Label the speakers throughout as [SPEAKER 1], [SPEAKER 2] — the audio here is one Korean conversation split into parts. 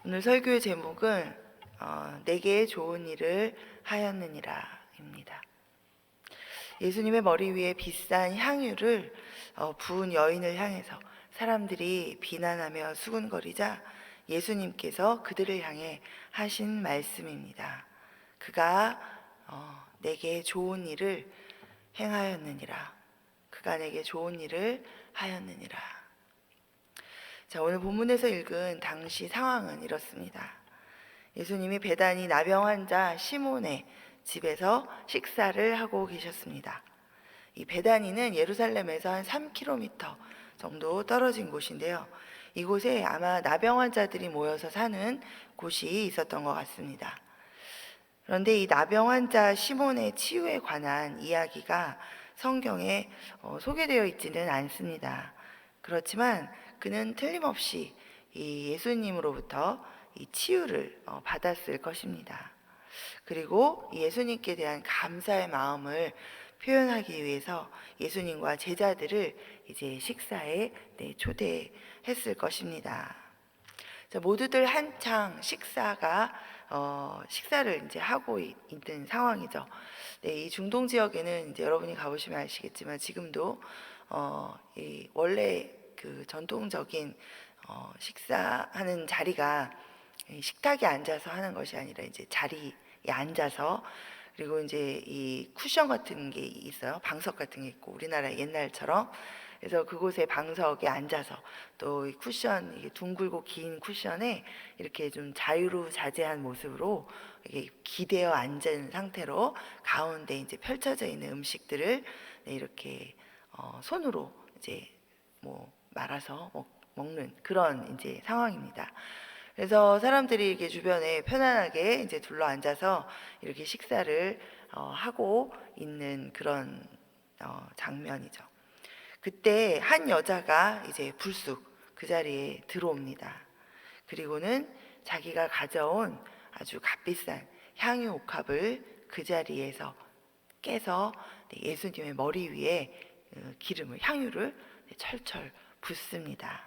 [SPEAKER 1] 오늘 설교의 제목은 내게 좋은 일을 하였느니라입니다. 예수님의 머리 위에 비싼 향유를 부은 여인을 향해서 사람들이 비난하며 수군거리자 예수님께서 그들을 향해 하신 말씀입니다. 그가 내게 좋은 일을 행하였느니라. 그가 내게 좋은 일을 하였느니라. 자, 오늘 본문에서 읽은 당시 상황은 이렇습니다. 예수님이 베다니 나병 환자 시몬의 집에서 식사를 하고 계셨습니다. 이 베다니는 예루살렘에서 한 3km 정도 떨어진 곳인데요. 이곳에 아마 나병 환자들이 모여서 사는 곳이 있었던 것 같습니다. 그런데 이 나병 환자 시몬의 치유에 관한 이야기가 성경에 소개되어 있지는 않습니다. 그렇지만 그는 틀림없이 이 예수님으로부터 이 치유를 받았을 것입니다. 그리고 예수님께 대한 감사의 마음을 표현하기 위해서 예수님과 제자들을 이제 식사에 초대했을 것입니다. 자, 모두들 한창 식사를 이제 하고 있는 상황이죠. 이 중동 지역에는 이제 여러분이 가보시면 아시겠지만 지금도 원래 그 전통적인 식사하는 자리가 식탁에 앉아서 하는 것이 아니라 이제 자리에 앉아서, 그리고 이제 이 쿠션 같은 게 있어요. 방석 같은 게 있고 우리나라 옛날처럼. 그래서 그곳에 방석에 앉아서 또 이 쿠션, 이게 둥글고 긴 쿠션에 이렇게 좀 자유로자재한 모습으로 이렇게 기대어 앉은 상태로 가운데 이제 펼쳐져 있는 음식들을 이렇게 손으로 이제 말아서 먹는 그런 이제 상황입니다. 그래서 사람들이 이렇게 주변에 편안하게 이제 둘러 앉아서 이렇게 식사를 하고 있는 그런 장면이죠. 그때 한 여자가 이제 불쑥 그 자리에 들어옵니다. 그리고는 자기가 가져온 아주 값비싼 향유 옥합을 그 자리에서 깨서 예수님의 머리 위에 향유를 철철 붓습니다.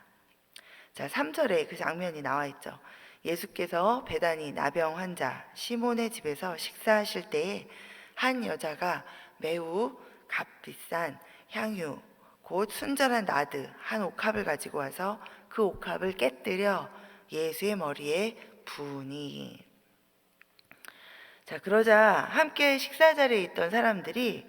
[SPEAKER 1] 자, 3절에 그 장면이 나와 있죠. 예수께서 베다니 나병 환자 시몬의 집에서 식사하실 때에 한 여자가 매우 값비싼 향유 곧 순전한 나드 한 옥합을 가지고 와서 그 옥합을 깨뜨려 예수의 머리에 부으니. 자, 그러자 함께 식사 자리에 있던 사람들이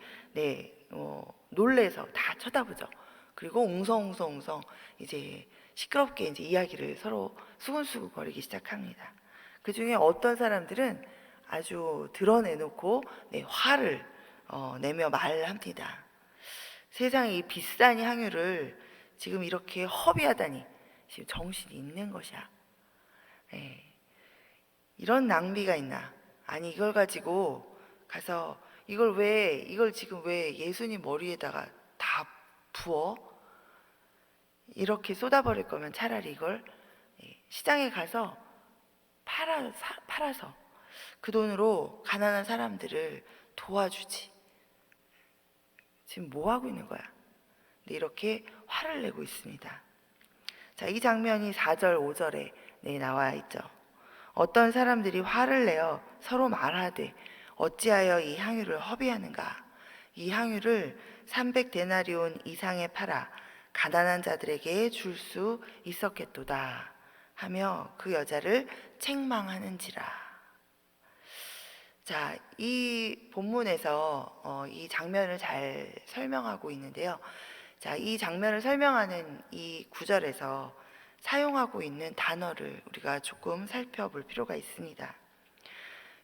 [SPEAKER 1] 놀래서 다 쳐다보죠. 그리고 웅성웅성 이제 시끄럽게 이제 이야기를 서로 수근수근거리기 시작합니다. 그 중에 어떤 사람들은 아주 드러내놓고 화를 내며 말합니다. 세상에 이 비싼 향유를 지금 이렇게 허비하다니 지금 정신이 있는 것이야. 이런 낭비가 있나? 아니, 이걸 가지고 가서 이걸 지금 왜 예수님 머리에다가 다 부어? 이렇게 쏟아버릴 거면 차라리 이걸 시장에 가서 팔아서 그 돈으로 가난한 사람들을 도와주지. 지금 뭐 하고 있는 거야? 이렇게 화를 내고 있습니다. 자, 이 장면이 4절, 5절에 나와 있죠. 어떤 사람들이 화를 내어 서로 말하되 어찌하여 이 향유를 허비하는가? 이 향유를 300데나리온 이상에 팔아 가난한 자들에게 줄 수 있었겠도다 하며 그 여자를 책망하는지라. 자, 이 본문에서 이 장면을 잘 설명하고 있는데요. 자, 이 장면을 설명하는 이 구절에서 사용하고 있는 단어를 우리가 조금 살펴볼 필요가 있습니다.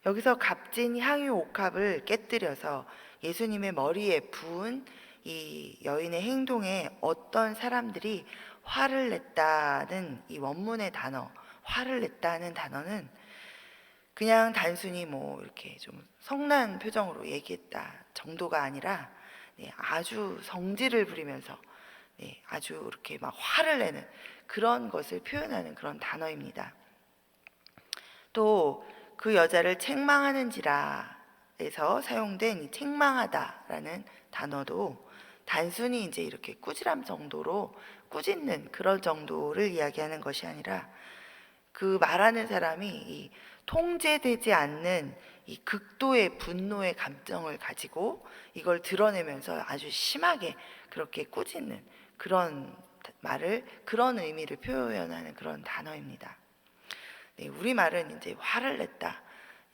[SPEAKER 1] 여기서 값진 향유 옥합을 깨뜨려서 예수님의 머리에 부은 이 여인의 행동에 어떤 사람들이 화를 냈다는 이 원문의 단어, 화를 냈다는 단어는 그냥 단순히 이렇게 좀 성난 표정으로 얘기했다 정도가 아니라 아주 성질을 부리면서 아주 이렇게 막 화를 내는 그런 것을 표현하는 그런 단어입니다. 또 그 여자를 책망하는지라에서 사용된 이 책망하다라는 단어도 단순히 이제 이렇게 꾸지람 정도로 꾸짖는 그런 정도를 이야기하는 것이 아니라 그 말하는 사람이 이 통제되지 않는 이 극도의 분노의 감정을 가지고 이걸 드러내면서 아주 심하게 그렇게 꾸짖는 그런 말을, 그런 의미를 표현하는 그런 단어입니다. 네, 우리말은 이제 화를 냈다,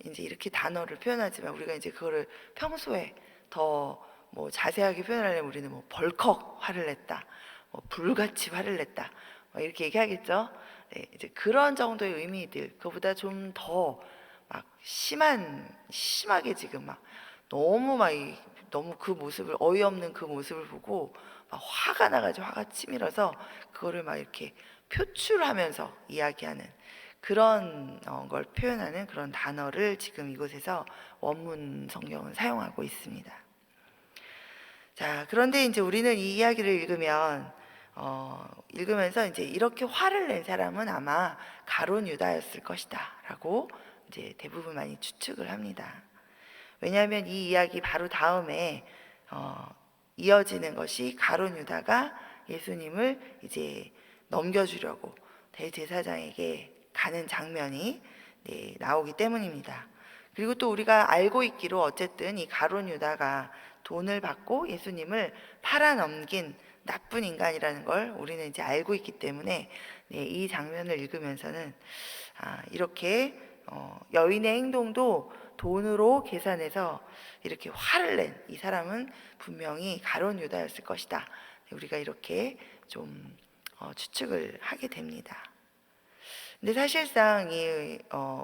[SPEAKER 1] 이제 이렇게 단어를 표현하지만 우리가 이제 그거를 평소에 더 뭐 자세하게 표현하려면 우리는 뭐 벌컥 화를 냈다, 뭐 불같이 화를 냈다, 뭐 이렇게 얘기하겠죠. 네, 이제 그런 정도의 의미들, 그보다 좀 더 막 심하게 지금 막 너무 너무 그 모습을, 어이없는 그 모습을 보고 막 화가 나가지고 화가 치밀어서 그거를 막 이렇게 표출하면서 이야기하는 그런 걸 표현하는 그런 단어를 지금 이곳에서 원문 성경은 사용하고 있습니다. 자, 그런데 이제 우리는 이 이야기를 읽으면서 이제 이렇게 화를 낸 사람은 아마 가룟 유다였을 것이다라고 이제 대부분 많이 추측을 합니다. 왜냐하면 이 이야기 바로 다음에 이어지는 것이 가룟 유다가 예수님을 이제 넘겨주려고 대제사장에게 가는 장면이 나오기 때문입니다. 그리고 또 우리가 알고 있기로 어쨌든 이 가룟 유다가 돈을 받고 예수님을 팔아넘긴 나쁜 인간이라는 걸 우리는 이제 알고 있기 때문에 이 장면을 읽으면서는 이렇게 여인의 행동도 돈으로 계산해서 이렇게 화를 낸 이 사람은 분명히 가룟 유다였을 것이다, 우리가 이렇게 좀 추측을 하게 됩니다. 근데 사실상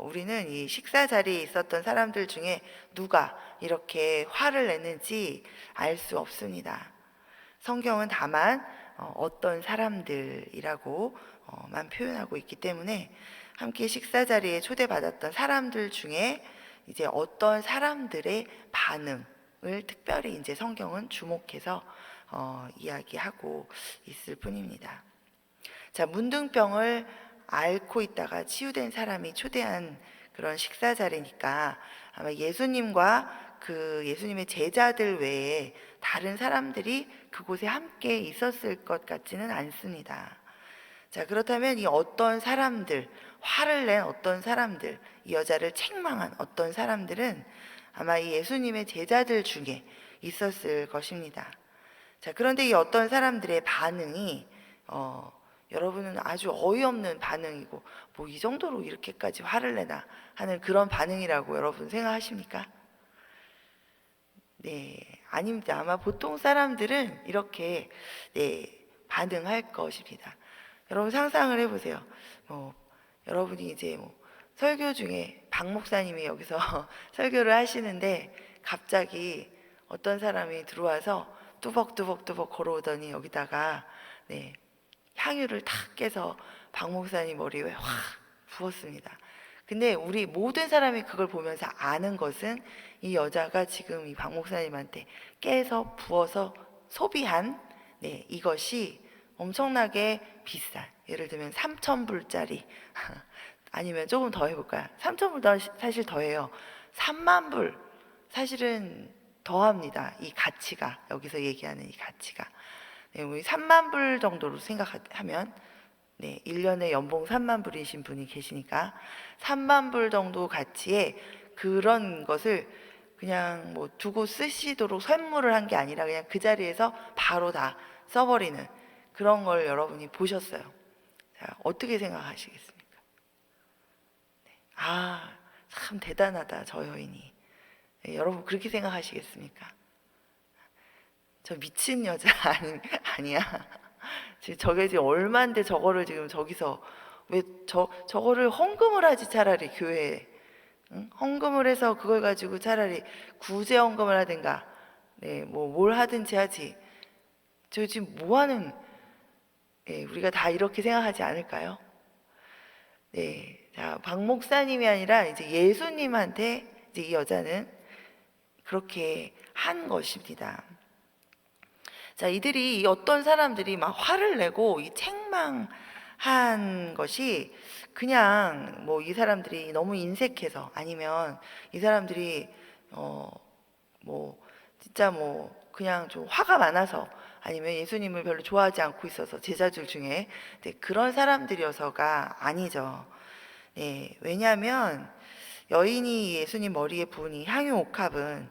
[SPEAKER 1] 우리는 이 식사 자리에 있었던 사람들 중에 누가 이렇게 화를 냈는지 알 수 없습니다. 성경은 다만 어떤 사람들이라고만 표현하고 있기 때문에 함께 식사 자리에 초대받았던 사람들 중에 이제 어떤 사람들의 반응을 특별히 이제 성경은 주목해서 이야기하고 있을 뿐입니다. 자, 문둥병을 앓고 있다가 치유된 사람이 초대한 그런 식사 자리니까 아마 예수님과 그 예수님의 제자들 외에 다른 사람들이 그곳에 함께 있었을 것 같지는 않습니다. 자, 그렇다면 이 어떤 사람들, 화를 낸 어떤 사람들, 이 여자를 책망한 어떤 사람들은 아마 이 예수님의 제자들 중에 있었을 것입니다. 자, 그런데 이 어떤 사람들의 반응이 여러분은 아주 어이없는 반응이고 뭐 이 정도로 이렇게까지 화를 내나 하는 그런 반응이라고 여러분 생각하십니까? 네, 아닙니다. 아마 보통 사람들은 이렇게 반응할 것입니다. 여러분 상상을 해보세요. 여러분이 이제 설교 중에 박 목사님이 여기서 설교를 하시는데 갑자기 어떤 사람이 들어와서 뚜벅뚜벅 걸어오더니 여기다가 향유를 탁 깨서 박 목사님 머리에 확 부었습니다. 근데 우리 모든 사람이 그걸 보면서 아는 것은 이 여자가 지금 이 박 목사님한테 깨서 부어서 소비한 이것이 엄청나게 비싼, 예를 들면 3,000불짜리 아니면 조금 더 해볼까요? 3,000불 사실 더해요. 3만 불 사실은 더합니다. 이 가치가, 여기서 얘기하는 이 가치가 우리 3만 불 정도로 생각하면 1년에 연봉 3만 불이신 분이 계시니까 3만 불 정도 가치의 그런 것을 그냥 뭐 두고 쓰시도록 선물을 한 게 아니라 그냥 그 자리에서 바로 다 써버리는 그런 걸 여러분이 보셨어요. 자, 어떻게 생각하시겠습니까? 참 대단하다 저 여인이. 여러분 그렇게 생각하시겠습니까? 저 미친 여자 아니야. 지금 저게 지금 얼마인데 저거를 지금 저기서 왜 저거를 헌금을 하지, 차라리 교회에. 응? 헌금을 해서 그걸 가지고 차라리 구제 헌금을 하든가 뭐 뭘 하든지 하지. 저 지금 뭐 하는, 우리가 다 이렇게 생각하지 않을까요? 자, 박 목사님이 아니라 이제 예수님한테 이제 이 여자는 그렇게 한 것입니다. 자, 이들이 어떤 사람들이 막 화를 내고 이 책망한 것이 그냥 뭐 이 사람들이 너무 인색해서, 아니면 이 사람들이 뭐 진짜 뭐 그냥 좀 화가 많아서, 아니면 예수님을 별로 좋아하지 않고 있어서 제자들 중에 그런 사람들이어서가 아니죠. 네, 왜냐하면 여인이 예수님 머리에 부은 이 향유 옥합은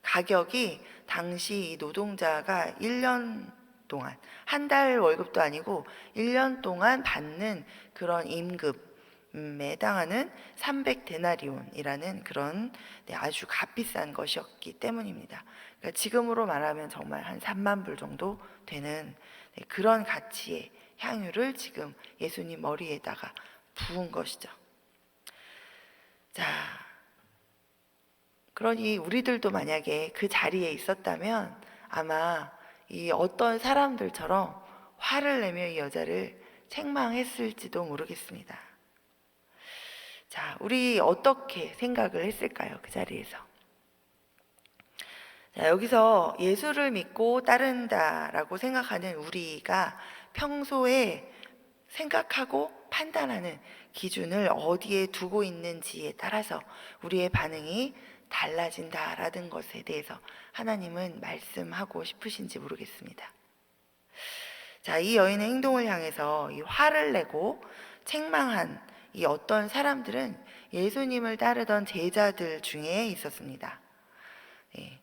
[SPEAKER 1] 가격이 당시 이 노동자가 1년 동안, 한 달 월급도 아니고 1년 동안 받는 그런 임금에 해당하는 300데나리온이라는 그런 아주 값비싼 것이었기 때문입니다. 그러니까 지금으로 말하면 정말 한 3만 불 정도 되는 그런 가치의 향유를 지금 예수님 머리에다가 부은 것이죠. 자, 그러니 우리들도 만약에 그 자리에 있었다면 아마 이 어떤 사람들처럼 화를 내며 이 여자를 책망했을지도 모르겠습니다. 자, 우리 어떻게 생각을 했을까요? 그 자리에서. 자, 여기서 예수를 믿고 따른다라고 생각하는 우리가 평소에 생각하고 판단하는 기준을 어디에 두고 있는지에 따라서 우리의 반응이 달라진다라는 것에 대해서 하나님은 말씀하고 싶으신지 모르겠습니다. 자, 이 여인의 행동을 향해서 이 화를 내고 책망한 이 어떤 사람들은 예수님을 따르던 제자들 중에 있었습니다. 예.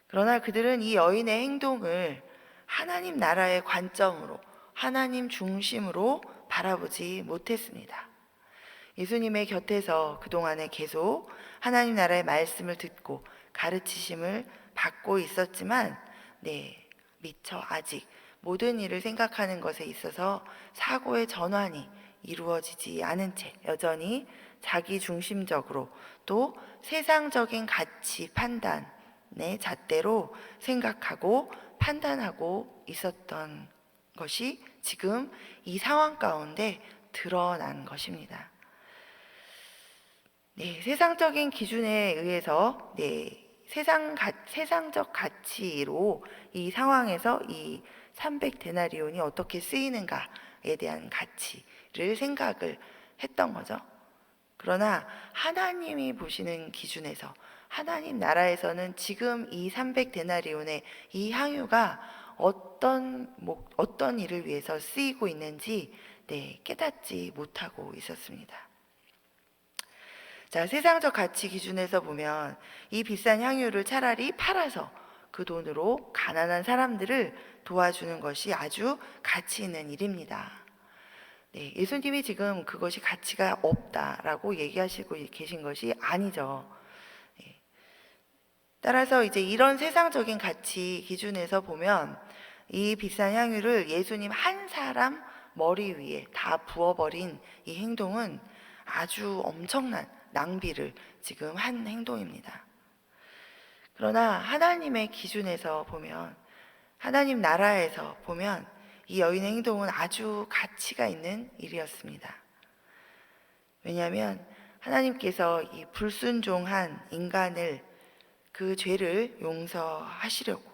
[SPEAKER 1] 그러나 그들은 이 여인의 행동을 하나님 나라의 관점으로, 하나님 중심으로 바라보지 못했습니다. 예수님의 곁에서 그동안에 계속 하나님 나라의 말씀을 듣고 가르치심을 받고 있었지만, 미처 아직 모든 일을 생각하는 것에 있어서 사고의 전환이 이루어지지 않은 채 여전히 자기 중심적으로 또 세상적인 가치 판단의 잣대로 생각하고 판단하고 있었던 것이 지금 이 상황 가운데 드러난 것입니다. 세상적인 기준에 의해서 세상적 가치로 이 상황에서 이 300데나리온이 어떻게 쓰이는가에 대한 가치를 생각을 했던 거죠. 그러나 하나님이 보시는 기준에서 하나님 나라에서는 지금 이 300데나리온의 이 향유가 어떤 일을 위해서 쓰이고 있는지 깨닫지 못하고 있었습니다. 자, 세상적 가치 기준에서 보면 이 비싼 향유를 차라리 팔아서 그 돈으로 가난한 사람들을 도와주는 것이 아주 가치 있는 일입니다. 예수님이 지금 그것이 가치가 없다라고 얘기하시고 계신 것이 아니죠. 따라서 이제 이런 세상적인 가치 기준에서 보면 이 비싼 향유를 예수님 한 사람 머리 위에 다 부어버린 이 행동은 아주 엄청난 낭비를 지금 한 행동입니다. 그러나 하나님의 기준에서 보면, 하나님 나라에서 보면 이 여인의 행동은 아주 가치가 있는 일이었습니다. 왜냐하면 하나님께서 이 불순종한 인간을, 그 죄를 용서하시려고,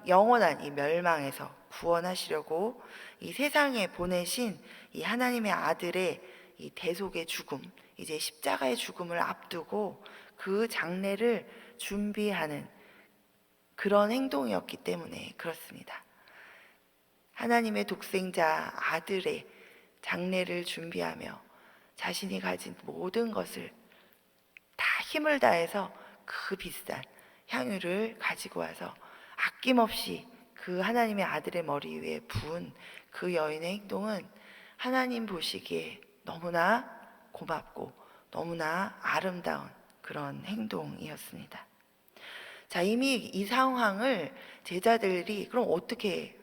[SPEAKER 1] 영원한 이 멸망에서 구원하시려고 이 세상에 보내신 이 하나님의 아들의 이 대속의 죽음, 이제 십자가의 죽음을 앞두고 그 장례를 준비하는 그런 행동이었기 때문에 그렇습니다. 하나님의 독생자 아들의 장례를 준비하며 자신이 가진 모든 것을 다 힘을 다해서 그 비싼 향유를 가지고 와서 아낌없이 그 하나님의 아들의 머리 위에 부은 그 여인의 행동은 하나님 보시기에 너무나 고맙고 너무나 아름다운 그런 행동이었습니다. 자, 이미 이 상황을 제자들이 그럼 어떻게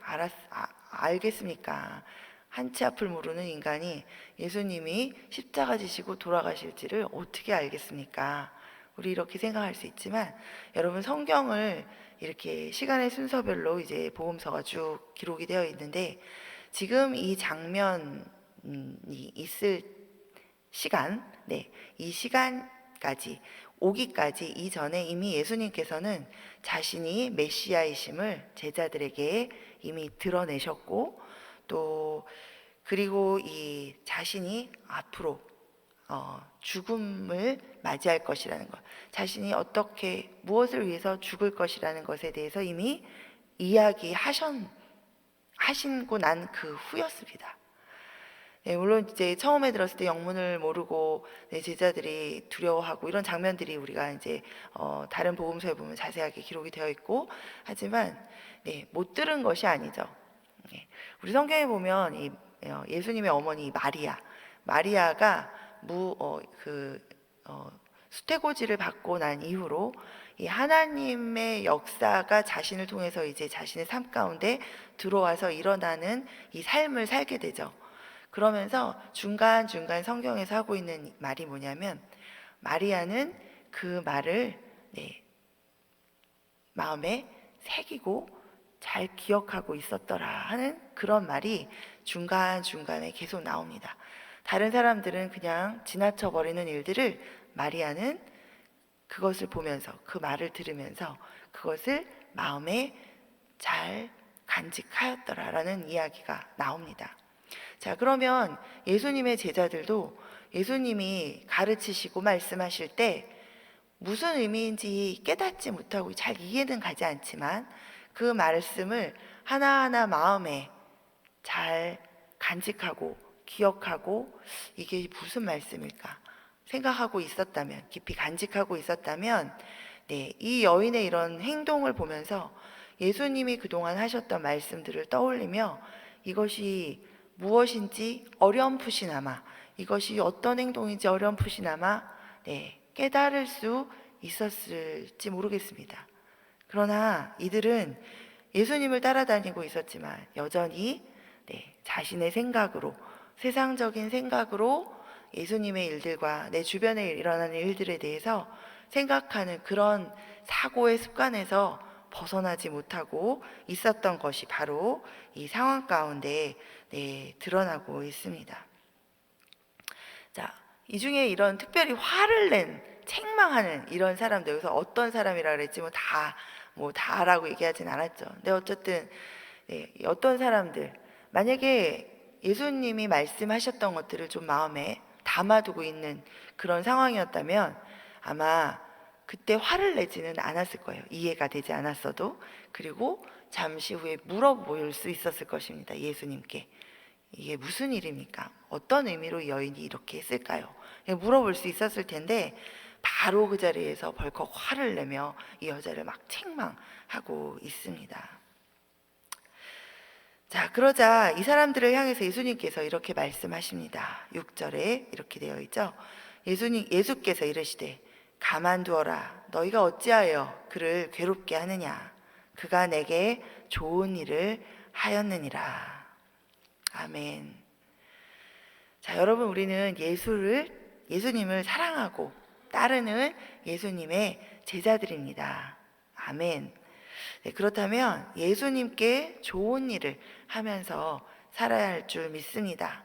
[SPEAKER 1] 알겠습니까? 한치 앞을 모르는 인간이 예수님이 십자가 지시고 돌아가실지를 어떻게 알겠습니까? 우리 이렇게 생각할 수 있지만, 여러분 성경을 이렇게 시간의 순서별로 이제 복음서가 쭉 기록이 되어 있는데, 지금 이 장면이 있을 시간, 이 시간까지 오기까지 이전에 이미 예수님께서는 자신이 메시아이심을 제자들에게 이미 드러내셨고, 또 그리고 이 자신이 앞으로 죽음을 맞이할 것이라는 것, 자신이 어떻게 무엇을 위해서 죽을 것이라는 것에 대해서 이미 이야기하신고 난 그 후였습니다. 물론 이제 처음에 들었을 때 영문을 모르고 제자들이 두려워하고 이런 장면들이 우리가 이제 다른 복음서에 보면 자세하게 기록이 되어 있고 하지만 못 들은 것이 아니죠. 우리 성경에 보면 예수님의 어머니 마리아가 수태고지를 받고 난 이후로 이 하나님의 역사가 자신을 통해서 이제 자신의 삶 가운데 들어와서 일어나는 이 삶을 살게 되죠. 그러면서 중간중간 성경에서 하고 있는 말이 뭐냐면 마리아는 그 말을 마음에 새기고 잘 기억하고 있었더라 하는 그런 말이 중간중간에 계속 나옵니다. 다른 사람들은 그냥 지나쳐 버리는 일들을 마리아는 그것을 보면서 그 말을 들으면서 그것을 마음에 잘 간직하였더라라는 이야기가 나옵니다. 자, 그러면 예수님의 제자들도 예수님이 가르치시고 말씀하실 때 무슨 의미인지 깨닫지 못하고 잘 이해는 가지 않지만 그 말씀을 하나하나 마음에 잘 간직하고 기억하고 이게 무슨 말씀일까 생각하고 있었다면, 깊이 간직하고 있었다면 이 여인의 이런 행동을 보면서 예수님이 그동안 하셨던 말씀들을 떠올리며 이것이 무엇인지 어렴풋이나마, 이것이 어떤 행동인지 어렴풋이나마 깨달을 수 있었을지 모르겠습니다. 그러나 이들은 예수님을 따라다니고 있었지만 여전히 자신의 생각으로, 세상적인 생각으로 예수님의 일들과 내 주변에 일어나는 일들에 대해서 생각하는 그런 사고의 습관에서 벗어나지 못하고 있었던 것이 바로 이 상황 가운데 드러나고 있습니다. 자, 이 중에 이런 특별히 화를 낸 책망하는 이런 사람들, 여기서 어떤 사람이라 그랬지 다라고 얘기하진 않았죠. 근데 어쨌든 어떤 사람들, 만약에 예수님이 말씀하셨던 것들을 좀 마음에 담아두고 있는 그런 상황이었다면 아마 그때 화를 내지는 않았을 거예요. 이해가 되지 않았어도. 그리고 잠시 후에 물어볼 수 있었을 것입니다. 예수님께. 이게 무슨 일입니까? 어떤 의미로 이 여인이 이렇게 했을까요? 물어볼 수 있었을 텐데 바로 그 자리에서 벌컥 화를 내며 이 여자를 막 책망하고 있습니다. 자, 그러자 이 사람들을 향해서 예수님께서 이렇게 말씀하십니다. 6절에 이렇게 되어 있죠. 예수께서 이르시되 가만두어라. 너희가 어찌하여 그를 괴롭게 하느냐. 그가 내게 좋은 일을 하였느니라. 아멘. 자, 여러분, 우리는 예수님을 사랑하고 따르는 예수님의 제자들입니다. 아멘. 그렇다면 예수님께 좋은 일을 하면서 살아야 할 줄 믿습니다.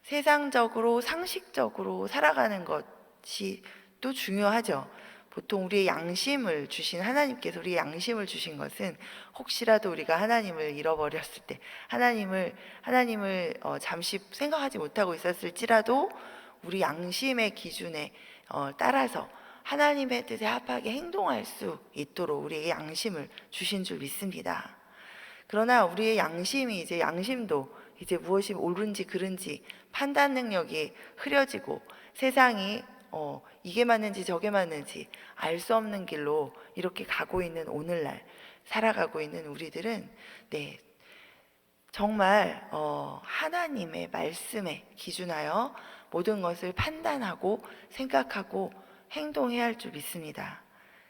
[SPEAKER 1] 세상적으로 상식적으로 살아가는 것이 또 중요하죠. 보통 우리의 양심을 주신 하나님께서 우리의 양심을 주신 것은 혹시라도 우리가 하나님을 잃어버렸을 때 하나님을 잠시 생각하지 못하고 있었을지라도 우리 양심의 기준에 따라서 하나님의 뜻에 합하게 행동할 수 있도록 우리에게 양심을 주신 줄 믿습니다. 그러나 우리의 양심도 이제 무엇이 옳은지 그른지 판단 능력이 흐려지고 세상이 이게 맞는지 저게 맞는지 알 수 없는 길로 이렇게 가고 있는 오늘날 살아가고 있는 우리들은 정말 하나님의 말씀에 기준하여 모든 것을 판단하고 생각하고 행동해야 할 줄 믿습니다.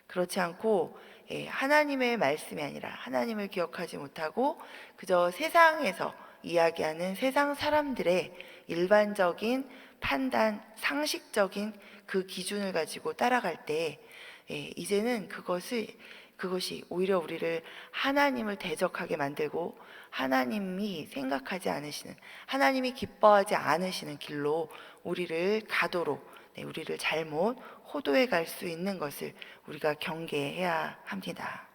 [SPEAKER 1] 그렇지 않고 하나님의 말씀이 아니라 하나님을 기억하지 못하고 그저 세상에서 이야기하는 세상 사람들의 일반적인 판단, 상식적인 그 기준을 가지고 따라갈 때 이제는 그것이 오히려 우리를 하나님을 대적하게 만들고 하나님이 생각하지 않으시는, 하나님이 기뻐하지 않으시는 길로 우리를 가도록 우리를 잘못 호도해 갈 수 있는 것을 우리가 경계해야 합니다.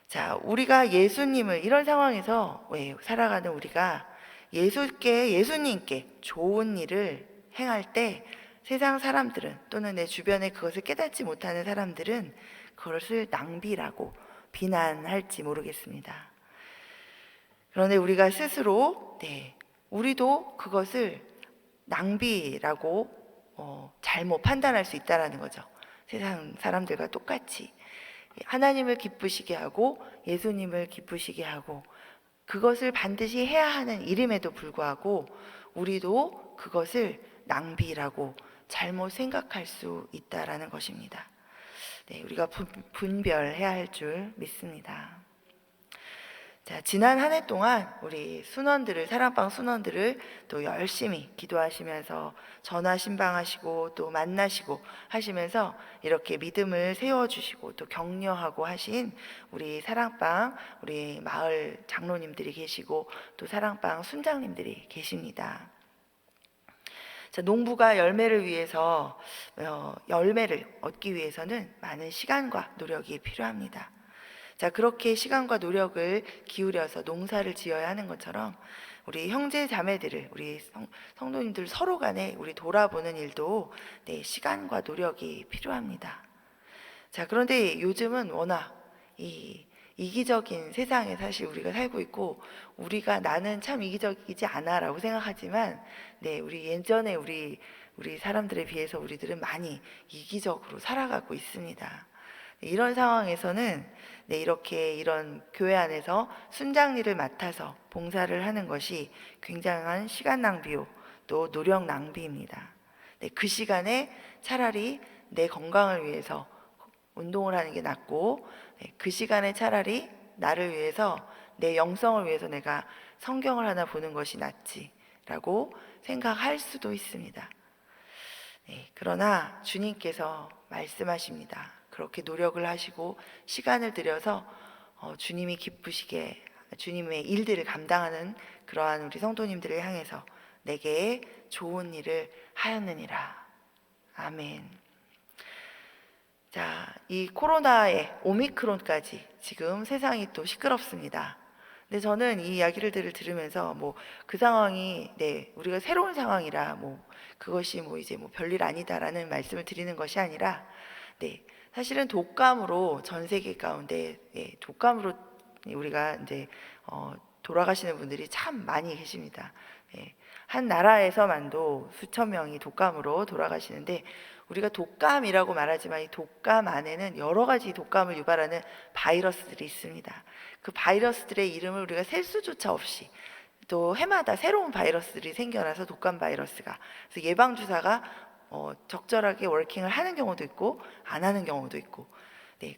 [SPEAKER 1] 자, 우리가 예수님을 이런 상황에서 살아가는 우리가 예수님께 좋은 일을 행할 때 세상 사람들은 또는 내 주변에 그것을 깨닫지 못하는 사람들은 그것을 낭비라고 비난할지 모르겠습니다. 그런데 우리가 스스로 우리도 그것을 낭비라고 잘못 판단할 수 있다라는 거죠. 세상 사람들과 똑같이 하나님을 기쁘시게 하고 예수님을 기쁘시게 하고 그것을 반드시 해야 하는 일임에도 불구하고 우리도 그것을 낭비라고 잘못 생각할 수 있다라는 것입니다. 네, 우리가 분별해야 할 줄 믿습니다. 자, 지난 한 해 동안 우리 순원들을, 사랑방 순원들을 또 열심히 기도하시면서 전화 신방하시고 또 만나시고 하시면서 이렇게 믿음을 세워주시고 또 격려하고 하신 우리 사랑방, 우리 마을 장로님들이 계시고 또 사랑방 순장님들이 계십니다. 자, 농부가 열매를 위해서 열매를 얻기 위해서는 많은 시간과 노력이 필요합니다. 자, 그렇게 시간과 노력을 기울여서 농사를 지어야 하는 것처럼 우리 형제 자매들을, 우리 성도님들 서로 간에 우리 돌아보는 일도 시간과 노력이 필요합니다. 자, 그런데 요즘은 워낙 이 이기적인 세상에 사실 우리가 살고 있고 우리가 나는 참 이기적이지 않아라고 생각하지만 우리 예전에 우리 사람들에 비해서 우리들은 많이 이기적으로 살아가고 있습니다. 이런 상황에서는 이렇게 이런 교회 안에서 순장 일을 맡아서 봉사를 하는 것이 굉장한 시간 낭비요 또 노력 낭비입니다. 그 시간에 차라리 내 건강을 위해서 운동을 하는 게 낫고 그 시간에 차라리 나를 위해서 내 영성을 위해서 내가 성경을 하나 보는 것이 낫지라고 생각할 수도 있습니다. 그러나 주님께서 말씀하십니다. 그렇게 노력을 하시고 시간을 들여서 주님이 기쁘시게 주님의 일들을 감당하는 그러한 우리 성도님들을 향해서 내게 좋은 일을 하였느니라. 아멘. 자, 이 코로나의 오미크론까지 지금 세상이 또 시끄럽습니다. 근데 저는 이 이야기를 들으면서 그 상황이 우리가 새로운 상황이라 그것이 이제 별일 아니다라는 말씀을 드리는 것이 아니라 사실은 독감으로 전 세계 가운데 독감으로 우리가 이제 돌아가시는 분들이 참 많이 계십니다. 한 나라에서만도 수천 명이 독감으로 돌아가시는데 우리가 독감이라고 말하지만 이 독감 안에는 여러 가지 독감을 유발하는 바이러스들이 있습니다. 그 바이러스들의 이름을 우리가 셀 수조차 없이 또 해마다 새로운 바이러스들이 생겨나서 독감 바이러스가 그래서 예방주사가 적절하게 워킹을 하는 경우도 있고 안 하는 경우도 있고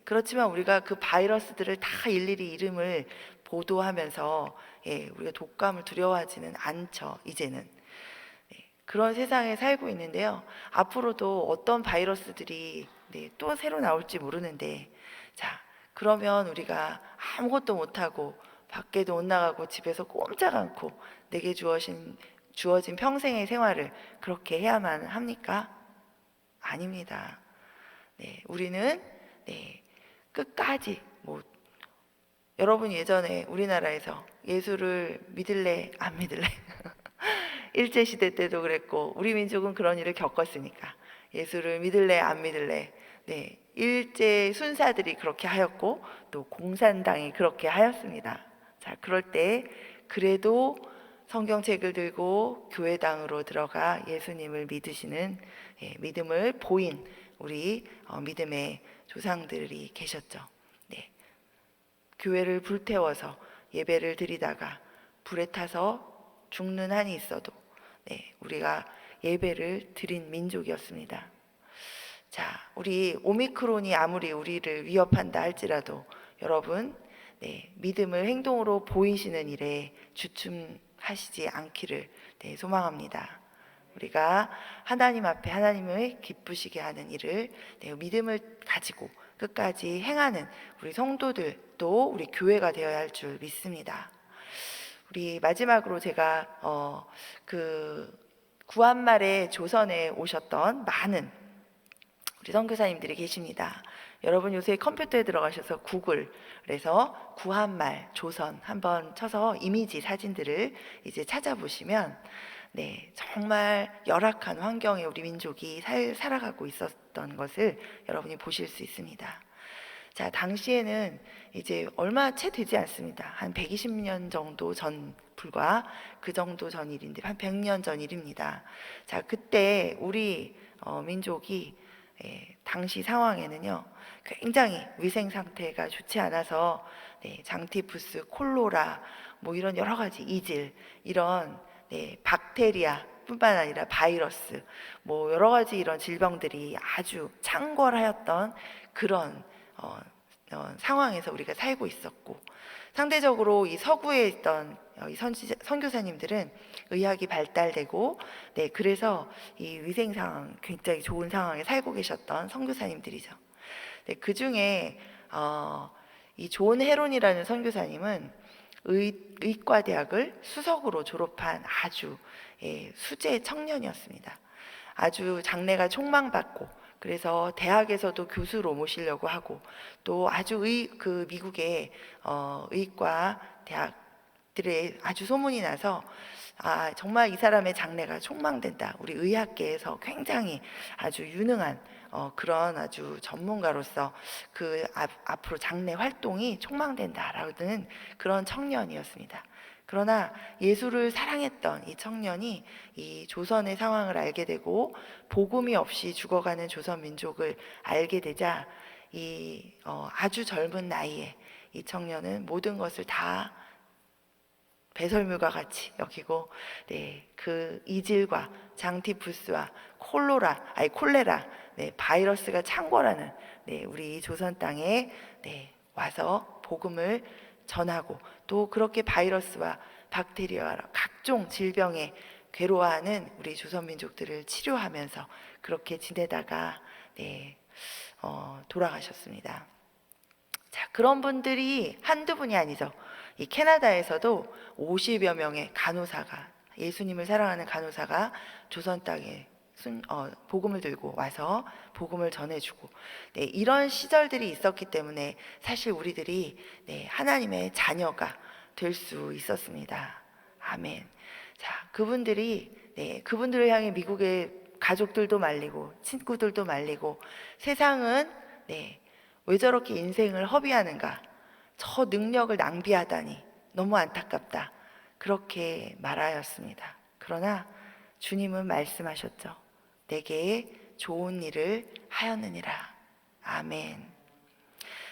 [SPEAKER 1] 그렇지만 우리가 그 바이러스들을 다 일일이 이름을 보도하면서 우리가 독감을 두려워하지는 않죠. 이제는 그런 세상에 살고 있는데요. 앞으로도 어떤 바이러스들이 또 새로 나올지 모르는데 자, 그러면 우리가 아무것도 못하고 밖에도 못 나가고 집에서 꼼짝 않고 내게 주어진 평생의 생활을 그렇게 해야만 합니까? 아닙니다. 우리는 끝까지 여러분 예전에 우리나라에서 예수를 믿을래 안 믿을래 일제시대 때도 그랬고 우리 민족은 그런 일을 겪었으니까 예수를 믿을래 안 믿을래 일제 순사들이 그렇게 하였고 또 공산당이 그렇게 하였습니다. 자, 그럴 때 그래도 성경책을 들고 교회당으로 들어가 예수님을 믿으시는 믿음을 보인 우리 믿음의 조상들이 계셨죠. 교회를 불태워서 예배를 드리다가 불에 타서 죽는 한이 있어도 우리가 예배를 드린 민족이었습니다. 자, 우리 오미크론이 아무리 우리를 위협한다 할지라도 여러분 믿음을 행동으로 보이시는 일에 주춤하시지 않기를 소망합니다. 우리가 하나님 앞에 하나님을 기쁘시게 하는 일을 믿음을 가지고 끝까지 행하는 우리 성도들 또 우리 교회가 되어야 할 줄 믿습니다. 우리 마지막으로 제가 그 구한말에 조선에 오셨던 많은 우리 선교사님들이 계십니다. 여러분 요새 컴퓨터에 들어가셔서 구글에서 구한말 조선 한번 쳐서 이미지 사진들을 이제 찾아보시면 정말 열악한 환경에 우리 민족이 살아가고 있었던 것을 여러분이 보실 수 있습니다. 자, 당시에는 이제 얼마 채 되지 않습니다. 한 120년 정도 전, 불과 그 정도 전 일인데, 한 100년 전 일입니다. 자, 그때 우리 민족이 당시 상황에는요, 굉장히 위생 상태가 좋지 않아서 장티푸스, 콜로라, 뭐 이런 여러 가지 이질, 이런 박테리아 뿐만 아니라 바이러스, 뭐 여러 가지 이런 질병들이 아주 창궐하였던 그런 상황에서 우리가 살고 있었고, 상대적으로 이 서구에 있던 이 선교사님들은 의학이 발달되고, 그래서 이 위생 상황 굉장히 좋은 상황에 살고 계셨던 선교사님들이죠. 그 중에 이 존 헤론이라는 선교사님은 의과대학을 수석으로 졸업한 아주 수재 청년이었습니다. 아주 장래가 촉망받고, 그래서 대학에서도 교수로 모시려고 하고, 또 아주 그 미국의 의과 대학들에 아주 소문이 나서, 아, 정말 이 사람의 장래가 촉망된다, 우리 의학계에서 굉장히 아주 유능한 그런 아주 전문가로서 그 앞으로 장래 활동이 촉망된다라는 그런 청년이었습니다. 그러나 예수를 사랑했던 이 청년이 이 조선의 상황을 알게 되고 복음이 없이 죽어가는 조선 민족을 알게 되자, 이 아주 젊은 나이에 이 청년은 모든 것을 다 배설물과 같이 여기고, 그 이질과 장티푸스와 콜레라, 바이러스가 창궐하는 우리 조선 땅에 와서 복음을 전하고, 또 그렇게 바이러스와 박테리아와 각종 질병에 괴로워하는 우리 조선 민족들을 치료하면서 그렇게 지내다가 돌아가셨습니다. 자, 그런 분들이 한두 분이 아니죠. 이 캐나다에서도 50여 명의 간호사가, 예수님을 사랑하는 간호사가 조선 땅에 복음을 들고 와서 복음을 전해주고, 이런 시절들이 있었기 때문에 사실 우리들이 하나님의 자녀가 될 수 있었습니다. 아멘. 자, 그분들을 향해 미국의 가족들도 말리고 친구들도 말리고, 세상은 왜 저렇게 인생을 허비하는가, 저 능력을 낭비하다니 너무 안타깝다, 그렇게 말하였습니다. 그러나 주님은 말씀하셨죠. 내게 좋은 일을 하였느니라. 아멘.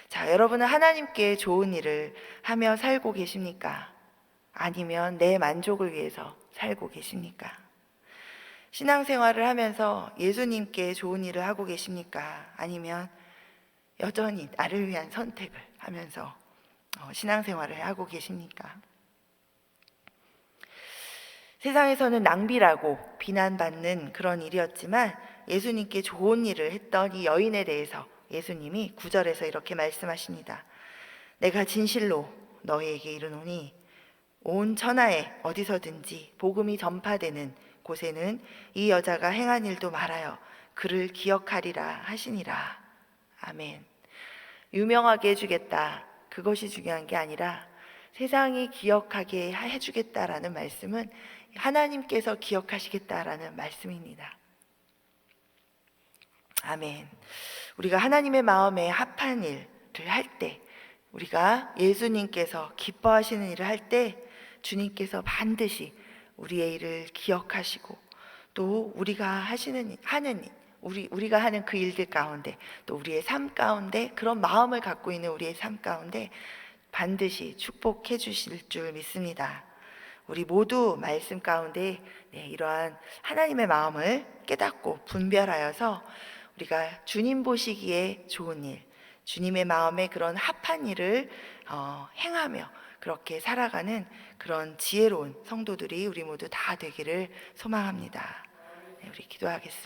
[SPEAKER 1] 자, 여러분은 하나님께 좋은 일을 하며 살고 계십니까? 아니면 내 만족을 위해서 살고 계십니까? 신앙생활을 하면서 예수님께 좋은 일을 하고 계십니까? 아니면 여전히 나를 위한 선택을 하면서 신앙생활을 하고 계십니까? 세상에서는 낭비라고 비난받는 그런 일이었지만, 예수님께 좋은 일을 했던 이 여인에 대해서 예수님이 9절에서 이렇게 말씀하십니다. 내가 진실로 너희에게 이르노니 온 천하에 어디서든지 복음이 전파되는 곳에는 이 여자가 행한 일도 말하여 그를 기억하리라 하시니라. 아멘. 유명하게 해주겠다, 그것이 중요한 게 아니라 세상이 기억하게 해주겠다라는 말씀은 하나님께서 기억하시겠다라는 말씀입니다. 아멘. 우리가 하나님의 마음에 합한 일을 할 때, 우리가 예수님께서 기뻐하시는 일을 할 때, 주님께서 반드시 우리의 일을 기억하시고, 또 우리가 우리가 하는 그 일들 가운데, 또 우리의 삶 가운데, 그런 마음을 갖고 있는 우리의 삶 가운데 반드시 축복해 주실 줄 믿습니다. 우리 모두 말씀 가운데 이러한 하나님의 마음을 깨닫고 분별하여서 우리가 주님 보시기에 좋은 일, 주님의 마음에 그런 합한 일을 행하며 그렇게 살아가는 그런 지혜로운 성도들이 우리 모두 다 되기를 소망합니다. 우리 기도하겠습니다.